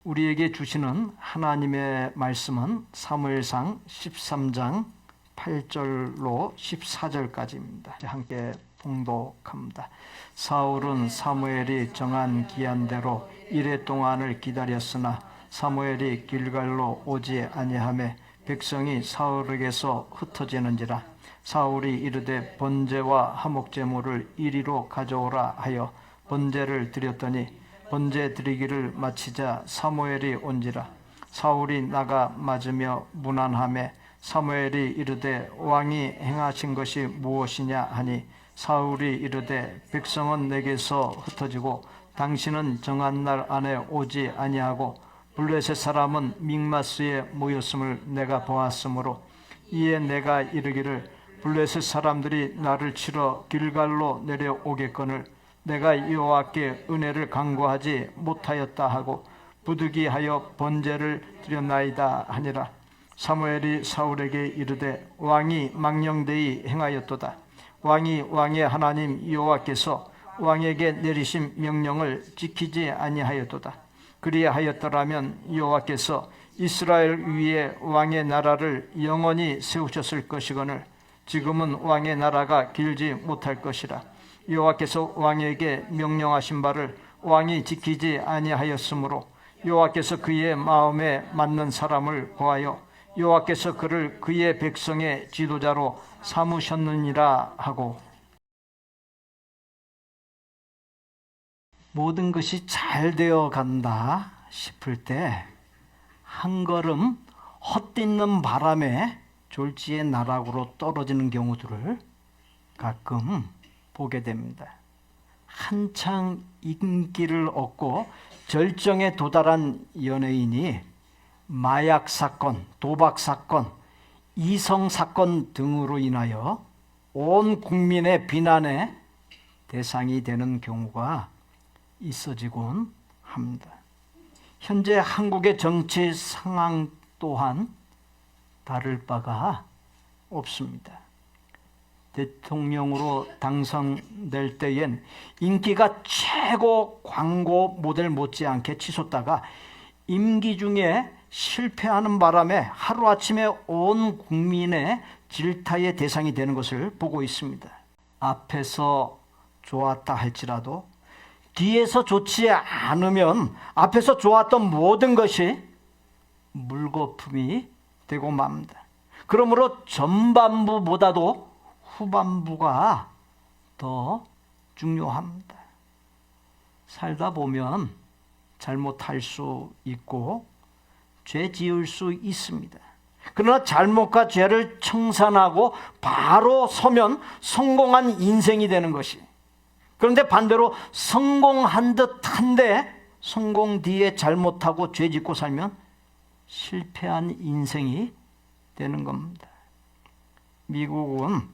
우리에게 주시는 하나님의 말씀은 사무엘상 13장 8절로 14절까지입니다. 함께 봉독합니다. 사울은 사무엘이 정한 기한대로 이레 동안을 기다렸으나 사무엘이 길갈로 오지 아니하매 백성이 사울에게서 흩어지는지라. 사울이 이르되 번제와 화목제물을 이리로 가져오라 하여 번제를 드렸더니 번제 드리기를 마치자 사무엘이 온지라. 사울이 나가 맞으며 문안하매 사무엘이 이르되 왕이 행하신 것이 무엇이냐 하니 사울이 이르되 백성은 내게서 흩어지고 당신은 정한 날 안에 오지 아니하고 블레셋 사람은 믹마스에 모였음을 내가 보았으므로 이에 내가 이르기를 블레셋 사람들이 나를 치러 길갈로 내려오겠거늘 내가 여호와께 은혜를 간구하지 못하였다 하고 부득이하여 번제를 드렸나이다 하니라. 사무엘이 사울에게 이르되 왕이 망령되이 행하였도다. 왕이 왕의 하나님 여호와께서 왕에게 내리신 명령을 지키지 아니하였도다. 그리하였더라면 여호와께서 이스라엘 위에 왕의 나라를 영원히 세우셨을 것이거늘 지금은 왕의 나라가 길지 못할 것이라. 여호와께서 왕에게 명령하신 바를 왕이 지키지 아니하였으므로 여호와께서 그의 마음에 맞는 사람을 보하여 여호와께서 그를 그의 백성의 지도자로 삼으셨느니라 하고. 모든 것이 잘 되어 간다 싶을 때 한 걸음 헛디는 바람에 졸지의 나락으로 떨어지는 경우들을 가끔 보게 됩니다. 한창 인기를 얻고 절정에 도달한 연예인이 마약 사건, 도박 사건, 이성 사건 등으로 인하여 온 국민의 비난의 대상이 되는 경우가 있어지곤 합니다. 현재 한국의 정치 상황 또한 다를 바가 없습니다. 대통령으로 당선될 때엔 인기가 최고 광고 모델 못지않게 치솟다가 임기 중에 실패하는 바람에 하루아침에 온 국민의 질타의 대상이 되는 것을 보고 있습니다. 앞에서 좋았다 할지라도 뒤에서 좋지 않으면 앞에서 좋았던 모든 것이 물거품이 되고 맙니다. 그러므로 전반부보다도 후반부가 더 중요합니다. 살다 보면 잘못할 수 있고 죄 지을 수 있습니다. 그러나 잘못과 죄를 청산하고 바로 서면 성공한 인생이 되는 것이, 그런데 반대로 성공한 듯한데 성공 뒤에 잘못하고 죄 짓고 살면 실패한 인생이 되는 겁니다. 미국은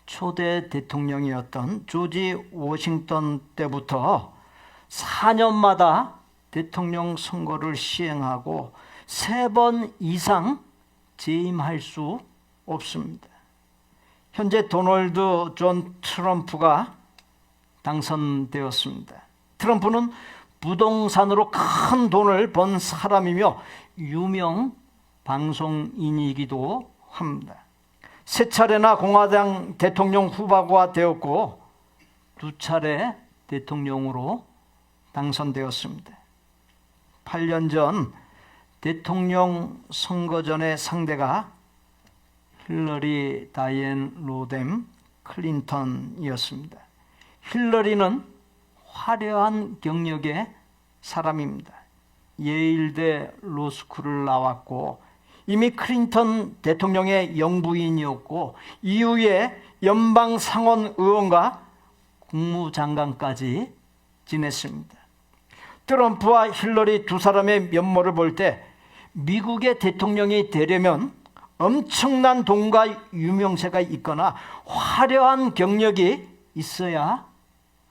초대 대통령이었던 조지 워싱턴 때부터 4년마다 대통령 선거를 시행하고 3번 이상 재임할 수 없습니다. 현재 도널드 존 트럼프가 당선되었습니다. 트럼프는 부동산으로 큰 돈을 번 사람이며 유명 방송인이기도 합니다. 3차례나 공화당 대통령 후보가 되었고 2차례 대통령으로 당선되었습니다. 8년 전 대통령 선거전의 상대가 힐러리 다이앤 로뎀 클린턴이었습니다. 힐러리는 화려한 경력의 사람입니다. 예일대 로스쿨을 나왔고 이미 클린턴 대통령의 영부인이었고 이후에 연방 상원 의원과 국무장관까지 지냈습니다. 트럼프와 힐러리 두 사람의 면모를 볼 때 미국의 대통령이 되려면 엄청난 돈과 유명세가 있거나 화려한 경력이 있어야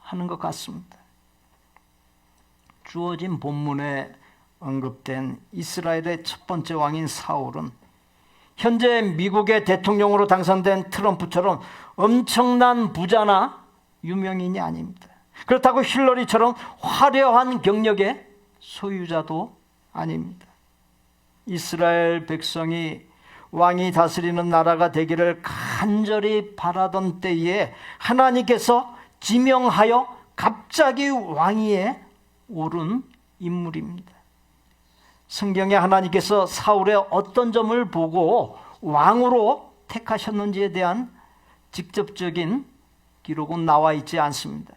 하는 것 같습니다. 주어진 본문에 언급된 이스라엘의 첫 번째 왕인 사울은 현재 미국의 대통령으로 당선된 트럼프처럼 엄청난 부자나 유명인이 아닙니다. 그렇다고 힐러리처럼 화려한 경력의 소유자도 아닙니다. 이스라엘 백성이 왕이 다스리는 나라가 되기를 간절히 바라던 때에 하나님께서 지명하여 갑자기 왕위에 오른 인물입니다. 성경에 하나님께서 사울의 어떤 점을 보고 왕으로 택하셨는지에 대한 직접적인 기록은 나와 있지 않습니다.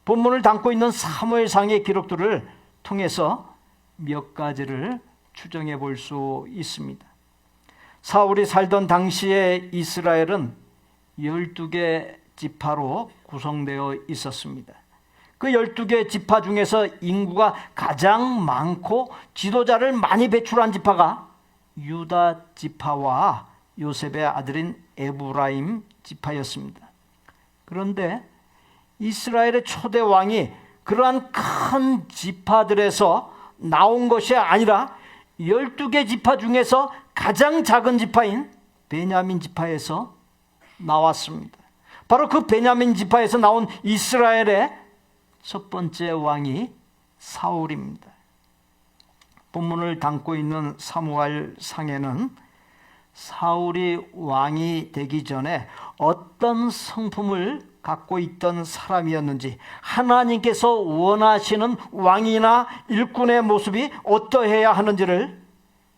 본문을 담고 있는 사무엘상의 기록들을 통해서 몇 가지를 추정해 볼 수 있습니다. 사울이 살던 당시에 이스라엘은 12개 지파로 구성되어 있었습니다. 그 12개 지파 중에서 인구가 가장 많고 지도자를 많이 배출한 지파가 유다 지파와 요셉의 아들인 에브라임 지파였습니다. 그런데 이스라엘의 초대 왕이 그러한 큰 지파들에서 나온 것이 아니라 12개 지파 중에서 가장 작은 지파인 베냐민 지파에서 나왔습니다. 바로 그 베냐민 지파에서 나온 이스라엘의 첫 번째 왕이 사울입니다. 본문을 담고 있는 사무엘상에는 사울이 왕이 되기 전에 어떤 성품을 갖고 있던 사람이었는지, 하나님께서 원하시는 왕이나 일꾼의 모습이 어떠해야 하는지를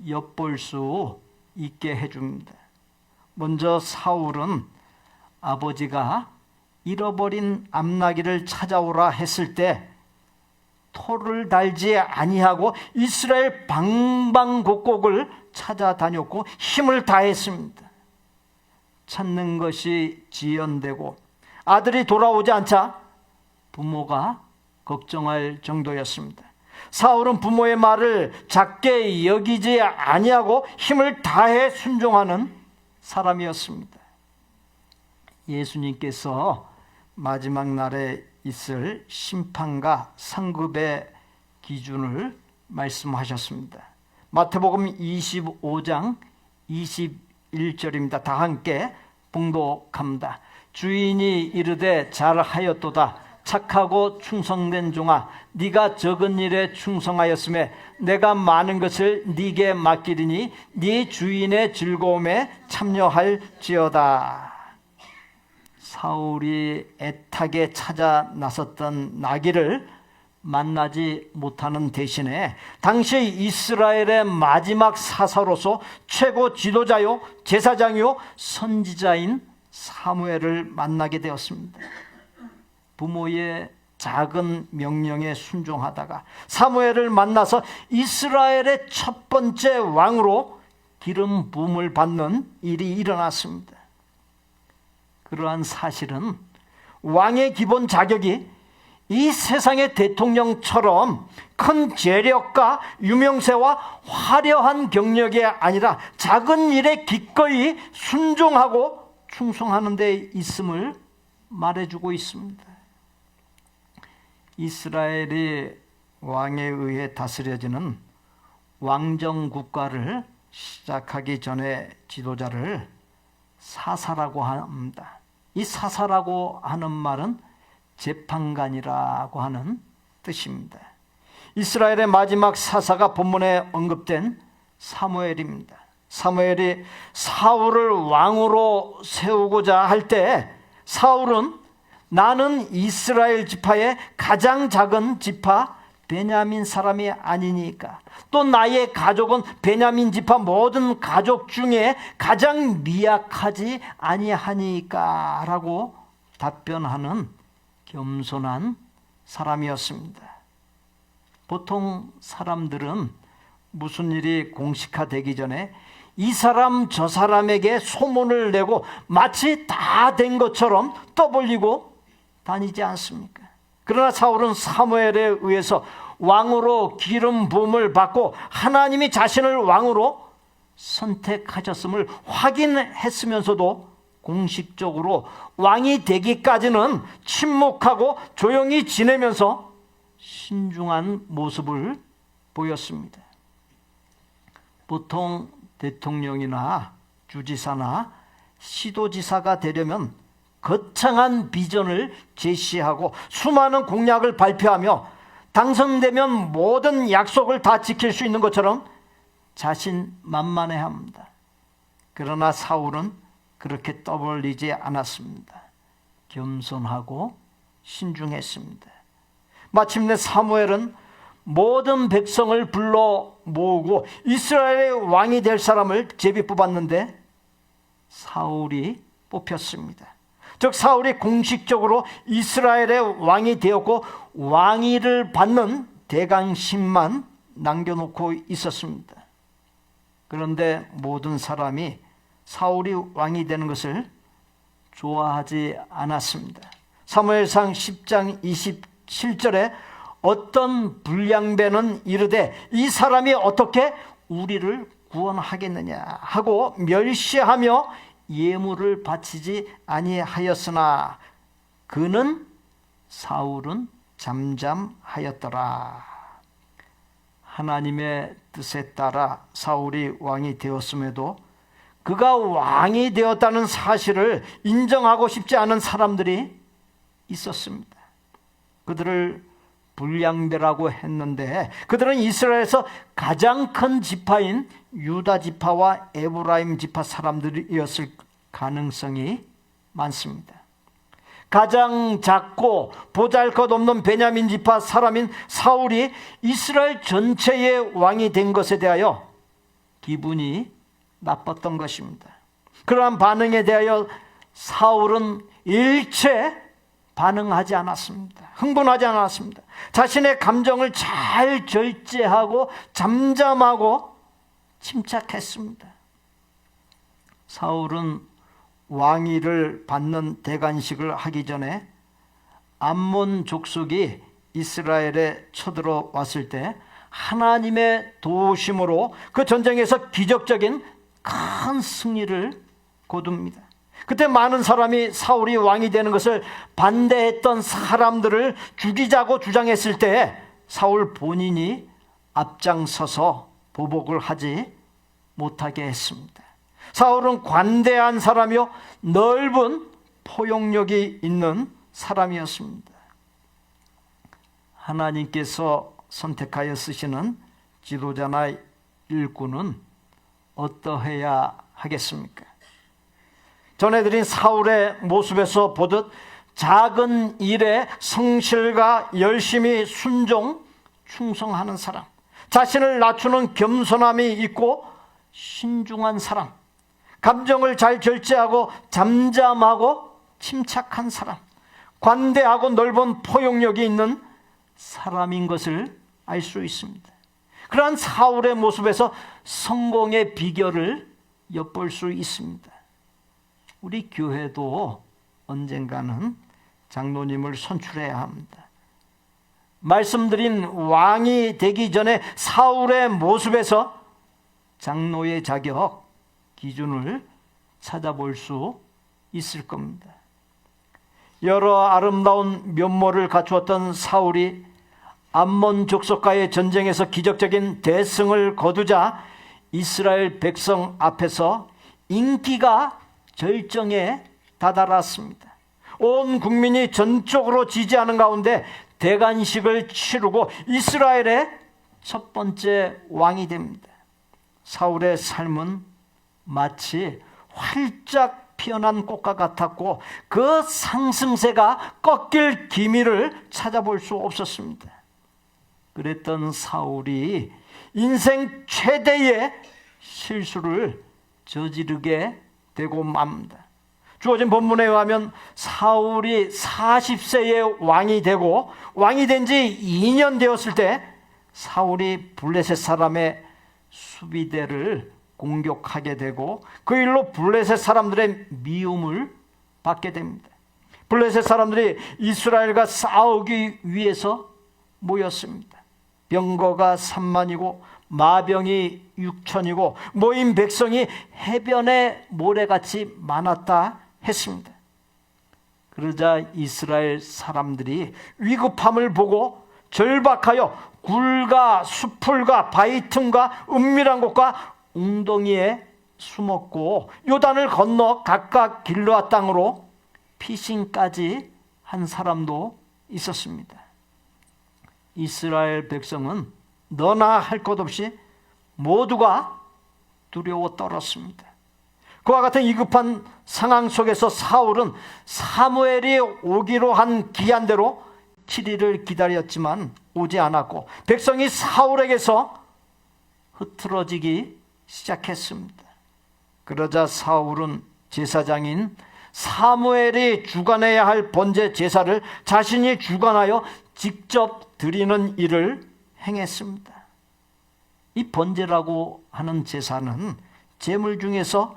엿볼 수 있게 해줍니다. 먼저 사울은 아버지가 잃어버린 암나귀를 찾아오라 했을 때 토를 달지 아니하고 이스라엘 방방곡곡을 찾아다녔고 힘을 다했습니다. 찾는 것이 지연되고 아들이 돌아오지 않자 부모가 걱정할 정도였습니다. 사울은 부모의 말을 작게 여기지 아니하고 힘을 다해 순종하는 사람이었습니다. 예수님께서 마지막 날에 있을 심판과 상급의 기준을 말씀하셨습니다. 마태복음 25장 21절입니다. 다 함께 봉독합니다. 주인이 이르되 잘하였도다. 착하고 충성된 종아, 네가 적은 일에 충성하였음에 내가 많은 것을 네게 맡기리니 네 주인의 즐거움에 참여할지어다. 사울이 애타게 찾아 나섰던 나귀를 만나지 못하는 대신에 당시 이스라엘의 마지막 사사로서 최고 지도자요 제사장이요 선지자인 사무엘을 만나게 되었습니다. 부모의 작은 명령에 순종하다가 사무엘을 만나서 이스라엘의 첫 번째 왕으로 기름 부음을 받는 일이 일어났습니다. 그러한 사실은 왕의 기본 자격이 이 세상의 대통령처럼 큰 재력과 유명세와 화려한 경력이 아니라 작은 일에 기꺼이 순종하고 충성하는 데 있음을 말해주고 있습니다. 이스라엘이 왕에 의해 다스려지는 왕정 국가를 시작하기 전에 지도자를 사사라고 합니다. 이 사사라고 하는 말은 재판관이라고 하는 뜻입니다. 이스라엘의 마지막 사사가 본문에 언급된 사무엘입니다. 사무엘이 사울을 왕으로 세우고자 할 때 사울은 나는 이스라엘 지파의 가장 작은 지파 베냐민 사람이 아니니까, 또 나의 가족은 베냐민 지파 모든 가족 중에 가장 미약하지 아니하니까 라고 답변하는 겸손한 사람이었습니다. 보통 사람들은 무슨 일이 공식화되기 전에 이 사람 저 사람에게 소문을 내고 마치 다 된 것처럼 떠벌리고 다니지 않습니까? 그러나 사울은 사무엘에 의해서 왕으로 기름 부음을 받고 하나님이 자신을 왕으로 선택하셨음을 확인했으면서도 공식적으로 왕이 되기까지는 침묵하고 조용히 지내면서 신중한 모습을 보였습니다. 보통 대통령이나 주지사나 시도지사가 되려면 거창한 비전을 제시하고 수많은 공약을 발표하며 당선되면 모든 약속을 다 지킬 수 있는 것처럼 자신만만해합니다. 그러나 사울은 그렇게 떠벌리지 않았습니다. 겸손하고 신중했습니다. 마침내 사무엘은 모든 백성을 불러 모으고 이스라엘의 왕이 될 사람을 제비 뽑았는데 사울이 뽑혔습니다. 즉 사울이 공식적으로 이스라엘의 왕이 되었고 왕위를 받는 대강신만 남겨놓고 있었습니다. 그런데 모든 사람이 사울이 왕이 되는 것을 좋아하지 않았습니다. 사무엘상 10장 27절에 어떤 불량배는 이르되 이 사람이 어떻게 우리를 구원하겠느냐 하고 멸시하며 예물을 바치지 아니하였으나 그는 사울은 잠잠하였더라. 하나님의 뜻에 따라 사울이 왕이 되었음에도 그가 왕이 되었다는 사실을 인정하고 싶지 않은 사람들이 있었습니다. 그들을 불량배라고 했는데 그들은 이스라엘에서 가장 큰 지파인 유다 지파와 에브라임 지파 사람들이었을 가능성이 많습니다. 가장 작고 보잘것없는 베냐민 지파 사람인 사울이 이스라엘 전체의 왕이 된 것에 대하여 기분이 나빴던 것입니다. 그러한 반응에 대하여 사울은 일체 반응하지 않았습니다. 흥분하지 않았습니다. 자신의 감정을 잘 절제하고 잠잠하고 침착했습니다. 사울은 왕위를 받는 대관식을 하기 전에 암몬 족속이 이스라엘에 쳐들어왔을 때 하나님의 도우심으로 그 전쟁에서 기적적인 큰 승리를 거둡니다. 그때 많은 사람이 사울이 왕이 되는 것을 반대했던 사람들을 죽이자고 주장했을 때 사울 본인이 앞장서서 보복을 하지 못하게 했습니다. 사울은 관대한 사람이요 넓은 포용력이 있는 사람이었습니다. 하나님께서 선택하여 쓰시는 지도자나 일꾼은 어떠해야 하겠습니까? 전해드린 사울의 모습에서 보듯 작은 일에 성실과 열심히 순종, 충성하는 사람, 자신을 낮추는 겸손함이 있고 신중한 사람, 감정을 잘 절제하고 잠잠하고 침착한 사람, 관대하고 넓은 포용력이 있는 사람인 것을 알 수 있습니다. 그러한 사울의 모습에서 성공의 비결을 엿볼 수 있습니다. 우리 교회도 언젠가는 장로님을 선출해야 합니다. 말씀드린 왕이 되기 전에 사울의 모습에서 장로의 자격 기준을 찾아볼 수 있을 겁니다. 여러 아름다운 면모를 갖추었던 사울이 암몬 족속과의 전쟁에서 기적적인 대승을 거두자 이스라엘 백성 앞에서 인기가 절정에 다다랐습니다. 온 국민이 전적으로 지지하는 가운데 대관식을 치르고 이스라엘의 첫 번째 왕이 됩니다. 사울의 삶은 마치 활짝 피어난 꽃과 같았고 그 상승세가 꺾일 기미를 찾아볼 수 없었습니다. 그랬던 사울이 인생 최대의 실수를 저지르게 되고 맙니다. 주어진 본문에 의하면 사울이 40세의 왕이 되고 왕이 된 지 2년 되었을 때 사울이 블레셋 사람의 수비대를 공격하게 되고 그 일로 블레셋 사람들의 미움을 받게 됩니다. 블레셋 사람들이 이스라엘과 싸우기 위해서 모였습니다. 병거가 3만이고 마병이 6천이고 모인 백성이 해변의 모래같이 많았다 했습니다. 그러자 이스라엘 사람들이 위급함을 보고 절박하여 굴과 수풀과 바위 틈과 은밀한 곳과 웅덩이에 숨었고 요단을 건너 각각 길르앗 땅으로 피신까지 한 사람도 있었습니다. 이스라엘 백성은 너나 할 것 없이 모두가 두려워 떨었습니다. 그와 같은 위급한 상황 속에서 사울은 사무엘이 오기로 한 기한대로 7일을 기다렸지만 오지 않았고 백성이 사울에게서 흐트러지기 시작했습니다. 그러자 사울은 제사장인 사무엘이 주관해야 할 번제 제사를 자신이 주관하여 직접 드리는 일을 행했습니다. 이 번제라고 하는 제사는 제물 중에서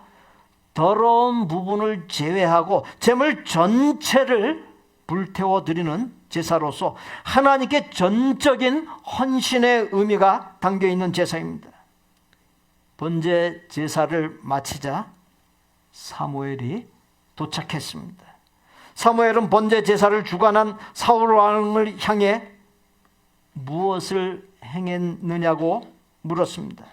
더러운 부분을 제외하고 제물 전체를 불태워 드리는 제사로서 하나님께 전적인 헌신의 의미가 담겨 있는 제사입니다. 번제 제사를 마치자 사무엘이 도착했습니다. 사무엘은 번제 제사를 주관한 사울 왕을 향해 무엇을 행했느냐고 물었습니다.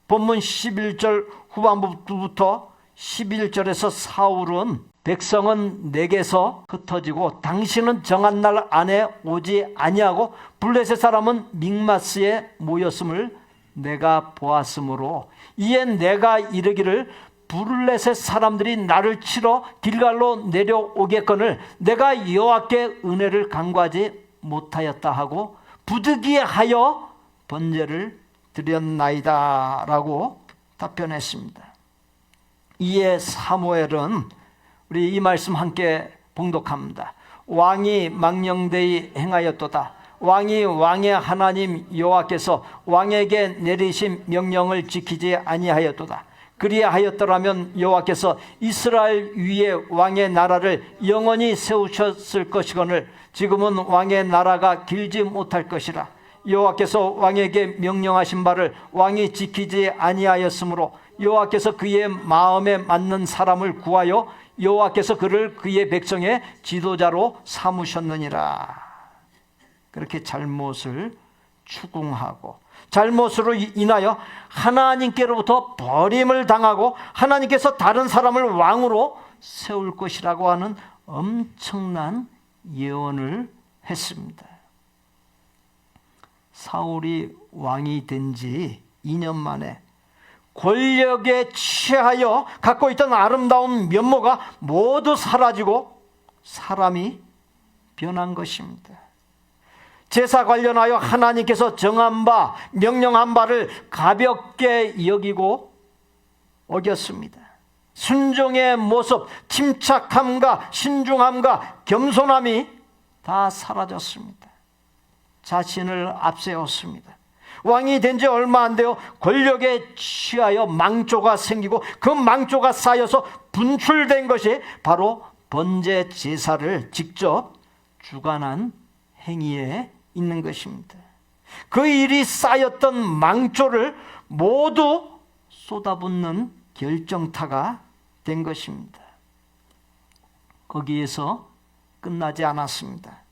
본문 11절 후반부부터 11절에서 사울은 백성은 내게서 흩어지고 당신은 정한 날 안에 오지 아니하고 블레셋 사람은 믹마스에 모였음을 내가 보았으므로 이에 내가 이르기를 블레셋 사람들이 나를 치러 길갈로 내려오겠거늘 내가 여호와께 은혜를 간구하지 못하였다 하고 부득이하여 번제를 드렸나이다 라고 답변했습니다. 이에 사무엘은 우리 이 말씀 함께 봉독합니다. 왕이 망령되이 행하였도다. 왕이 왕의 하나님 여호와께서 왕에게 내리신 명령을 지키지 아니하였도다. 그리하였더라면 여호와께서 이스라엘 위에 왕의 나라를 영원히 세우셨을 것이거늘 지금은 왕의 나라가 길지 못할 것이라. 여호와께서 왕에게 명령하신 바를 왕이 지키지 아니하였으므로 여호와께서 그의 마음에 맞는 사람을 구하여 여호와께서 그를 그의 백성의 지도자로 삼으셨느니라. 그렇게 잘못을 추궁하고 잘못으로 인하여 하나님께로부터 버림을 당하고 하나님께서 다른 사람을 왕으로 세울 것이라고 하는 엄청난 예언을 했습니다. 사울이 왕이 된 지 2년 만에 권력에 취하여 갖고 있던 아름다운 면모가 모두 사라지고 사람이 변한 것입니다. 제사 관련하여 하나님께서 정한 바, 명령한 바를 가볍게 여기고 어겼습니다. 순종의 모습, 침착함과 신중함과 겸손함이 다 사라졌습니다. 자신을 앞세웠습니다. 왕이 된 지 얼마 안 되어 권력에 취하여 망조가 생기고 그 망조가 쌓여서 분출된 것이 바로 번제 제사를 직접 주관한 행위에 있는 것입니다. 그 일이 쌓였던 망조를 모두 쏟아붓는 결정타가 된 것입니다. 거기에서 끝나지 않았습니다.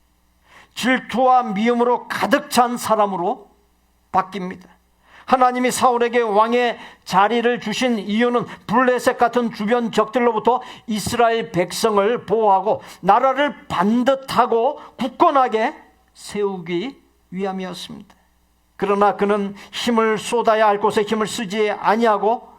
질투와 미움으로 가득 찬 사람으로 바뀝니다. 하나님이 사울에게 왕의 자리를 주신 이유는 블레셋 같은 주변 적들로부터 이스라엘 백성을 보호하고 나라를 반듯하고 굳건하게 세우기 위함이었습니다. 그러나 그는 힘을 쏟아야 할 곳에 힘을 쓰지 아니하고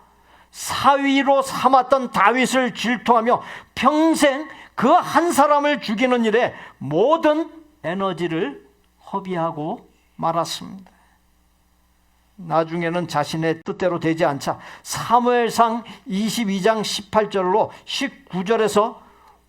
사위로 삼았던 다윗을 질투하며 평생 그 한 사람을 죽이는 일에 모든 에너지를 허비하고 말았습니다. 나중에는 자신의 뜻대로 되지 않자 사무엘상 22장 18절로 19절에서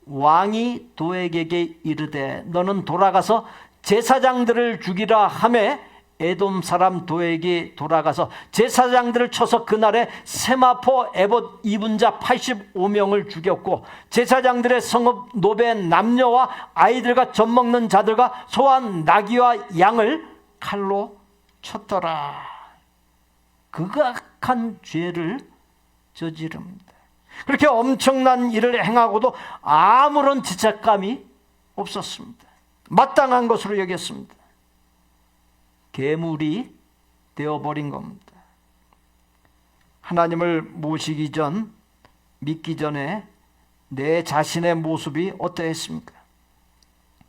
왕이 도액에게 이르되 너는 돌아가서 제사장들을 죽이라 하매 에돔 사람 도액이 돌아가서 제사장들을 쳐서 그날에 세마포 에봇 입은 자 85명을 죽였고 제사장들의 성읍 노베 남녀와 아이들과 젖먹는 자들과 소와 나귀와 양을 칼로 쳤더라. 극악한 죄를 저지릅니다. 그렇게 엄청난 일을 행하고도 아무런 죄책감이 없었습니다. 마땅한 것으로 여겼습니다. 괴물이 되어버린 겁니다. 하나님을 모시기 전, 믿기 전에 내 자신의 모습이 어떠했습니까?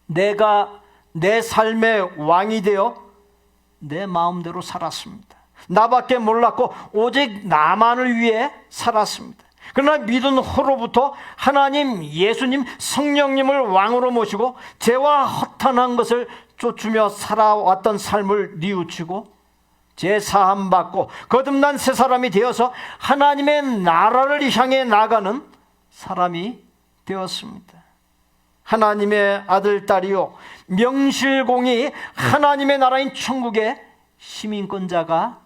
내가 내 삶의 왕이 되어 내 마음대로 살았습니다. 나밖에 몰랐고 오직 나만을 위해 살았습니다. 그러나 믿은 후로부터 하나님, 예수님, 성령님을 왕으로 모시고 죄와 허탄한 것을 쫓으며 살아왔던 삶을 뉘우치고 죄 사함 받고 거듭난 새 사람이 되어서 하나님의 나라를 향해 나가는 사람이 되었습니다. 하나님의 아들, 딸이요 명실공히 하나님의 나라인 천국의 시민권자가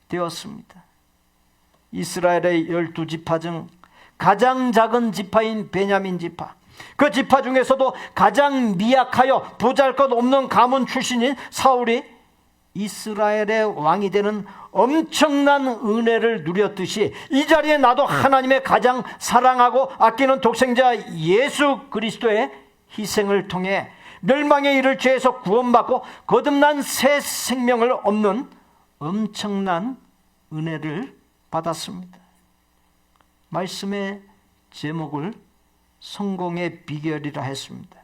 되었습니다. 이스라엘의 12지파 중 가장 작은 지파인 베냐민 지파, 그 지파 중에서도 가장 미약하여 보잘것없는 가문 출신인 사울이 이스라엘의 왕이 되는 엄청난 은혜를 누렸듯이 이 자리에 나도 하나님의 가장 사랑하고 아끼는 독생자 예수 그리스도의 희생을 통해 멸망에 이를 죄에서 구원받고 거듭난 새 생명을 얻는 엄청난 은혜를 받았습니다. 말씀의 제목을 성공의 비결이라 했습니다.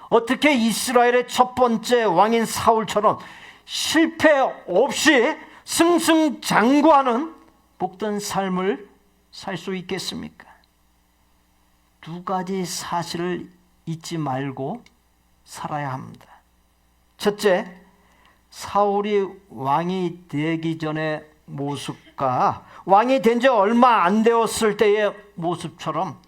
어떻게 이스라엘의 첫 번째 왕인 사울처럼 실패 없이 승승장구하는 복된 삶을 살 수 있겠습니까? 두 가지 사실을 잊지 말고 살아야 합니다. 첫째, 사울이 왕이 되기 전의 모습과 왕이 된 지 얼마 안 되었을 때의 모습처럼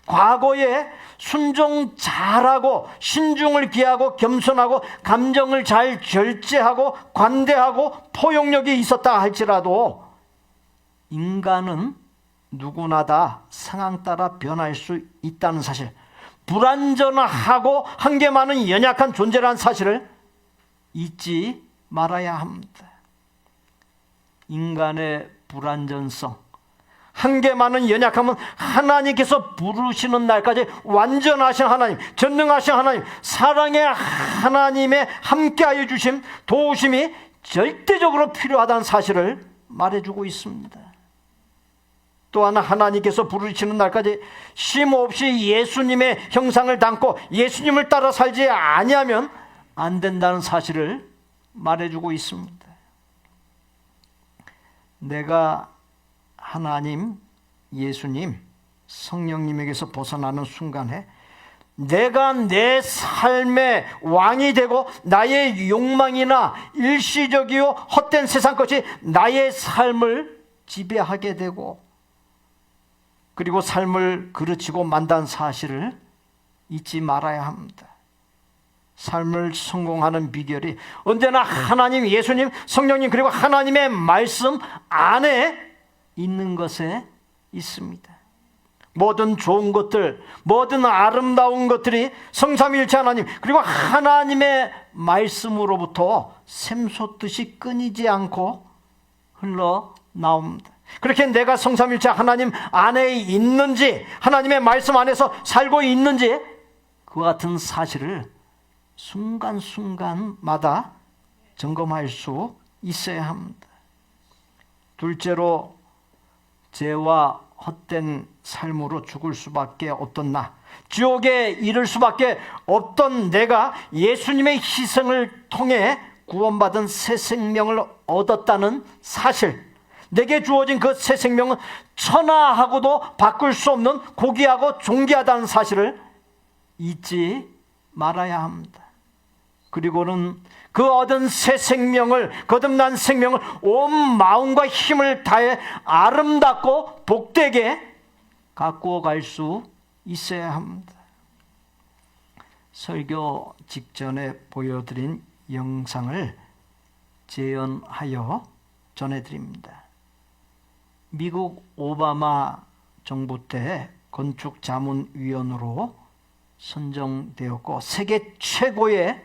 과거에 순종 잘하고 신중을 기하고 겸손하고 감정을 잘 절제하고 관대하고 포용력이 있었다 할지라도 인간은 누구나 다 상황 따라 변할 수 있다는 사실, 불완전하고 한계 많은 연약한 존재라는 사실을 잊지 말아야 합니다. 인간의 불완전성, 한계 많은 연약함은 하나님께서 부르시는 날까지 완전하신 하나님, 전능하신 하나님, 사랑의 하나님의 함께하여 주심, 도우심이 절대적으로 필요하다는 사실을 말해주고 있습니다. 또한 하나님께서 부르시는 날까지 쉼없이 예수님의 형상을 담고 예수님을 따라 살지 아니하면 안 된다는 사실을 말해주고 있습니다. 내가 하나님, 예수님, 성령님에게서 벗어나는 순간에 내가 내 삶의 왕이 되고 나의 욕망이나 일시적이요 헛된 세상 것이 나의 삶을 지배하게 되고 그리고 삶을 그르치고 만다는 사실을 잊지 말아야 합니다. 삶을 성공하는 비결이 언제나 하나님, 예수님, 성령님 그리고 하나님의 말씀 안에 있는 것에 있습니다. 모든 좋은 것들, 모든 아름다운 것들이 성삼위일체 하나님 그리고 하나님의 말씀으로부터 샘솟듯이 끊이지 않고 흘러나옵니다. 그렇게 내가 성삼위일체 하나님 안에 있는지, 하나님의 말씀 안에서 살고 있는지 그와 같은 사실을 순간순간마다 점검할 수 있어야 합니다. 둘째로, 죄와 헛된 삶으로 죽을 수밖에 없던 나, 지옥에 이를 수밖에 없던 내가 예수님의 희생을 통해 구원받은 새 생명을 얻었다는 사실, 내게 주어진 그 새 생명은 천하하고도 바꿀 수 없는 고귀하고 존귀하다는 사실을 잊지 말아야 합니다. 그리고는 그 얻은 새 생명을, 거듭난 생명을 온 마음과 힘을 다해 아름답고 복되게 가꾸어 갈 수 있어야 합니다. 설교 직전에 보여드린 영상을 재현하여 전해드립니다. 미국 오바마 정부 때 건축자문위원으로 선정되었고 세계 최고의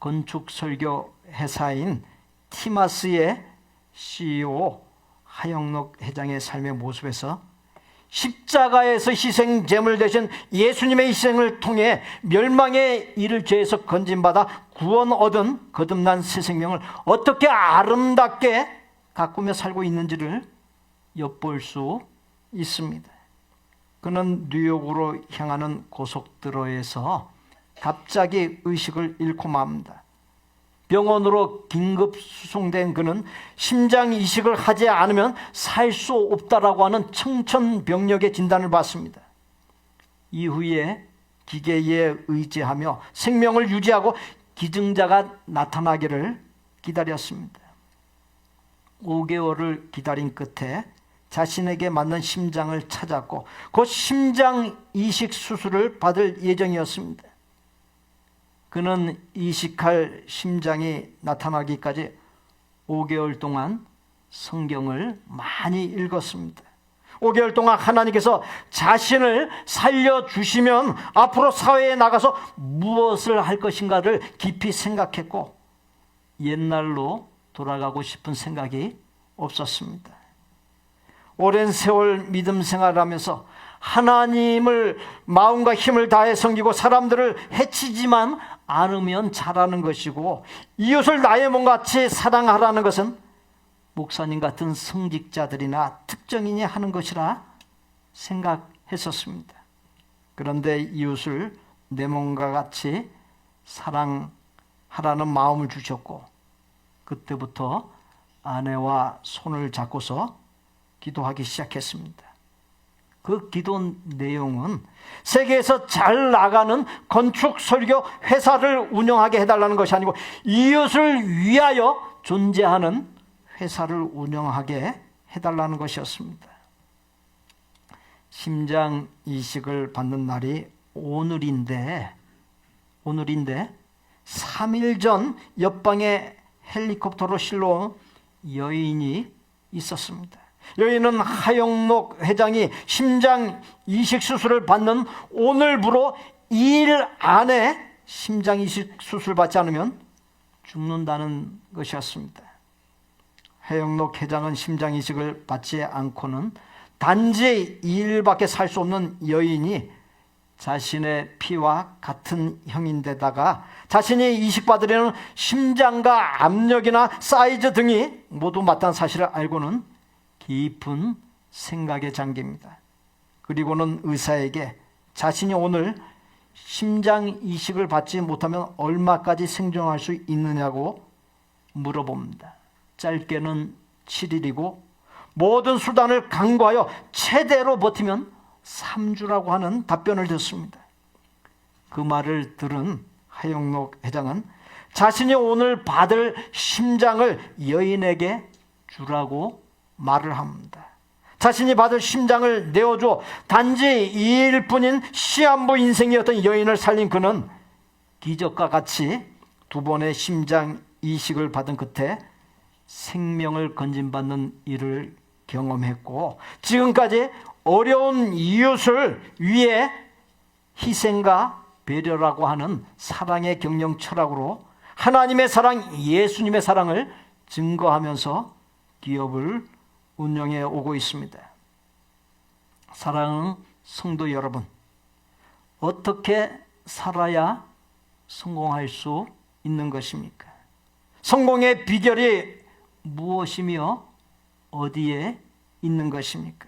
건축 설교 회사인 티마스의 CEO 하영록 회장의 삶의 모습에서 십자가에서 희생 제물 되신 예수님의 희생을 통해 멸망에 이를 죄에서 건진받아 구원 얻은 거듭난 새 생명을 어떻게 아름답게 가꾸며 살고 있는지를 엿볼 수 있습니다. 그는 뉴욕으로 향하는 고속도로에서 갑자기 의식을 잃고 맙니다. 병원으로 긴급 수송된 그는 심장 이식을 하지 않으면 살 수 없다라고 하는 청천벽력의 진단을 받습니다. 이후에 기계에 의지하며 생명을 유지하고 기증자가 나타나기를 기다렸습니다. 5개월을 기다린 끝에 자신에게 맞는 심장을 찾았고 곧 심장 이식 수술을 받을 예정이었습니다. 그는 이식할 심장이 나타나기까지 5개월 동안 성경을 많이 읽었습니다. 5개월 동안 하나님께서 자신을 살려주시면 앞으로 사회에 나가서 무엇을 할 것인가를 깊이 생각했고 옛날로 돌아가고 싶은 생각이 없었습니다. 오랜 세월 믿음 생활하면서 하나님을 마음과 힘을 다해 섬기고 사람들을 해치지만 않으면 잘하는 것이고 이웃을 나의 몸같이 사랑하라는 것은 목사님 같은 성직자들이나 특정인이 하는 것이라 생각했었습니다. 그런데 이웃을 내 몸과 같이 사랑하라는 마음을 주셨고 그때부터 아내와 손을 잡고서 기도하기 시작했습니다. 그 기도 내용은 세계에서 잘 나가는 건축 설교 회사를 운영하게 해달라는 것이 아니고 이웃을 위하여 존재하는 회사를 운영하게 해달라는 것이었습니다. 심장 이식을 받는 날이 오늘인데 3일 전 옆방에 헬리콥터로 실려온 여인이 있었습니다. 여인은 하영록 회장이 심장 이식 수술을 받는 오늘부로 2일 안에 심장 이식 수술 받지 않으면 죽는다는 것이었습니다. 하영록 회장은 심장 이식을 받지 않고는 단지 2일밖에 살 수 없는 여인이 자신의 피와 같은 형인데다가 자신이 이식받으려는 심장과 압력이나 사이즈 등이 모두 맞다는 사실을 알고는 깊은 생각에 잠깁니다. 그리고는 의사에게 자신이 오늘 심장 이식을 받지 못하면 얼마까지 생존할 수 있느냐고 물어봅니다. 짧게는 7일이고 모든 수단을 강구하여 최대로 버티면 3주라고 하는 답변을 듣습니다. 그 말을 들은 하영록 회장은 자신이 오늘 받을 심장을 여인에게 주라고 말을 합니다. 자신이 받을 심장을 내어줘 단지 2일 뿐인 시한부 인생이었던 여인을 살린 그는 기적과 같이 2번의 심장 이식을 받은 끝에 생명을 건진받는 일을 경험했고 지금까지 어려운 이웃을 위해 희생과 배려라고 하는 사랑의 경영 철학으로 하나님의 사랑, 예수님의 사랑을 증거하면서 기업을 운영해 오고 있습니다. 사랑하는 성도 여러분, 어떻게 살아야 성공할 수 있는 것입니까? 성공의 비결이 무엇이며 어디에 있는 것입니까?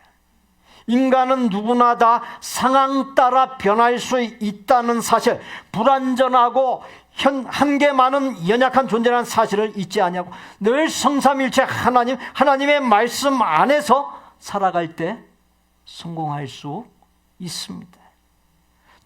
인간은 누구나 다 상황 따라 변할 수 있다는 사실, 불완전하고 한계 많은 연약한 존재라는 사실을 잊지 않냐고. 늘 성삼일체 하나님의 말씀 안에서 살아갈 때 성공할 수 있습니다.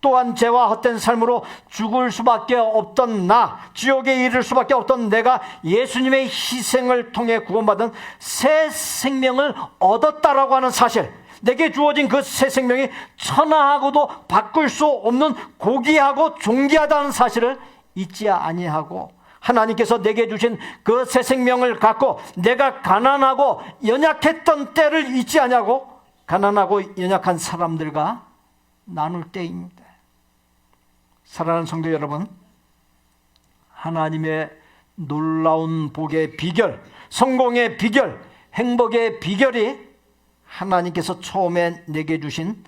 또한 죄와 헛된 삶으로 죽을 수밖에 없던 나, 지옥에 이를 수밖에 없던 내가 예수님의 희생을 통해 구원받은 새 생명을 얻었다라고 하는 사실, 내게 주어진 그 새 생명이 천하하고도 바꿀 수 없는 고귀하고 존귀하다는 사실을 잊지 아니하고 하나님께서 내게 주신 그 새 생명을 갖고 내가 가난하고 연약했던 때를 잊지 아니하고 가난하고 연약한 사람들과 나눌 때입니다. 사랑하는 성도 여러분, 하나님의 놀라운 복의 비결, 성공의 비결, 행복의 비결이 하나님께서 처음에 내게 주신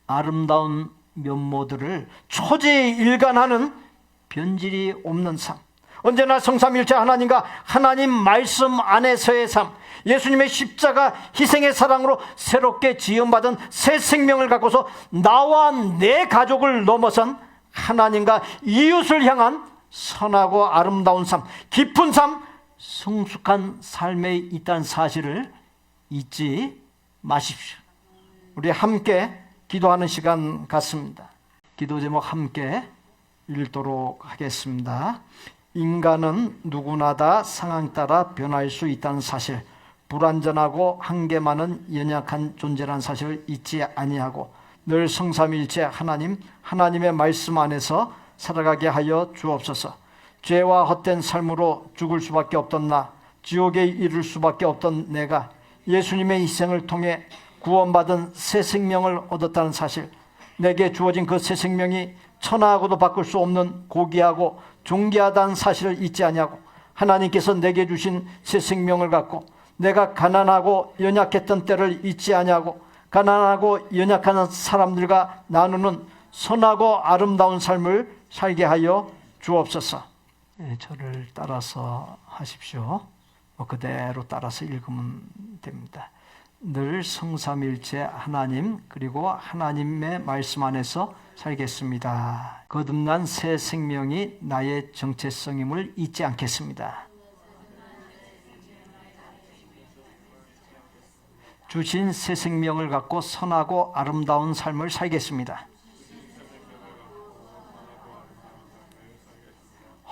아름다운 면모들을 초지일관하는 변질이 없는 삶, 언제나 성삼일체 하나님과 하나님 말씀 안에서의 삶, 예수님의 십자가 희생의 사랑으로 새롭게 지음받은 새 생명을 갖고서 나와 내 가족을 넘어선 하나님과 이웃을 향한 선하고 아름다운 삶, 깊은 삶, 성숙한 삶에 있다는 사실을 잊지 마십시오. 우리 함께 기도하는 시간 갖습니다. 기도 제목 함께 읽도록 하겠습니다. 인간은 누구나 다 상황 따라 변할 수 있다는 사실, 불완전하고 한계 많은 연약한 존재라는 사실을 잊지 아니하고 늘 성삼위일체 하나님, 하나님의 말씀 안에서 살아가게 하여 주옵소서. 죄와 헛된 삶으로 죽을 수밖에 없던 나, 지옥에 이를 수밖에 없던 내가 예수님의 희생을 통해 구원받은 새 생명을 얻었다는 사실, 내게 주어진 그 새 생명이 천하하고도 바꿀 수 없는 고귀하고 존귀하다는 사실을 잊지 아니하고 하나님께서 내게 주신 새 생명을 갖고 내가 가난하고 연약했던 때를 잊지 아니하고 가난하고 연약한 사람들과 나누는 선하고 아름다운 삶을 살게 하여 주옵소서. 저를 따라서 하십시오. 그대로 따라서 읽으면 됩니다. 늘 성삼일체 하나님, 그리고 하나님의 말씀 안에서 살겠습니다. 거듭난 새 생명이 나의 정체성임을 잊지 않겠습니다. 주신 새 생명을 갖고 선하고 아름다운 삶을 살겠습니다.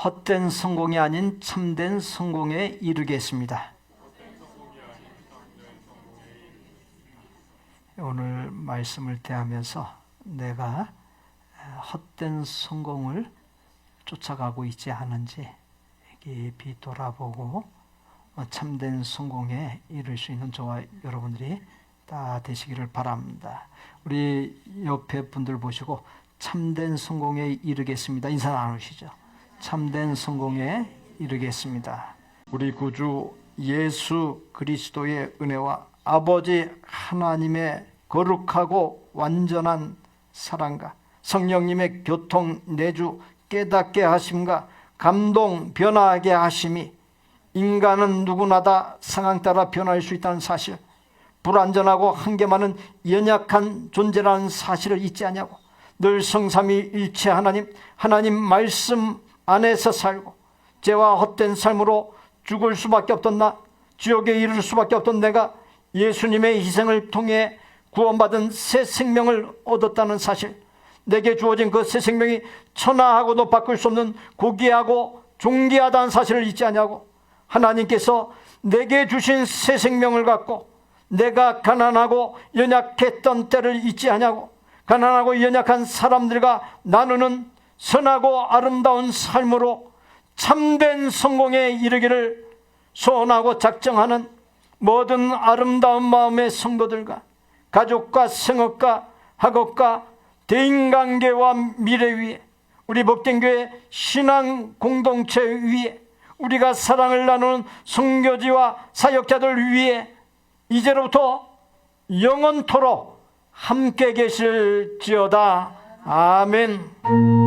헛된 성공이 아닌 참된 성공에 이르겠습니다. 오늘 말씀을 대하면서 내가 헛된 성공을 쫓아가고 있지 않은지 깊이 돌아보고 참된 성공에 이를 수 있는 저와 여러분들이 다 되시기를 바랍니다. 우리 옆에 분들 보시고 참된 성공에 이르겠습니다. 인사 나누시죠. 참된 성공에 이르겠습니다. 우리 구주 예수 그리스도의 은혜와 아버지 하나님의 거룩하고 완전한 사랑과 성령님의 교통 내주 깨닫게 하심과 감동 변화하게 하심이 인간은 누구나 다 상황 따라 변할 수 있다는 사실, 불완전하고 한계 많은 연약한 존재라는 사실을 잊지 아니하고 늘 성삼위일체 하나님, 하나님 말씀 안에서 살고 죄와 헛된 삶으로 죽을 수밖에 없던 나, 지옥에 이를 수밖에 없던 내가 예수님의 희생을 통해 구원받은 새 생명을 얻었다는 사실, 내게 주어진 그 새 생명이 천하하고도 바꿀 수 없는 고귀하고 존귀하다는 사실을 잊지 아니하고 하나님께서 내게 주신 새 생명을 갖고 내가 가난하고 연약했던 때를 잊지 아니하고 가난하고 연약한 사람들과 나누는 선하고 아름다운 삶으로 참된 성공에 이르기를 소원하고 작정하는 모든 아름다운 마음의 성도들과 가족과 생업과 학업과 대인관계와 미래 위에 우리 복된교회 신앙 공동체 위에 우리가 사랑을 나누는 선교지와 사역자들 위에 이제로부터 영원토록 함께 계실지어다. 아멘.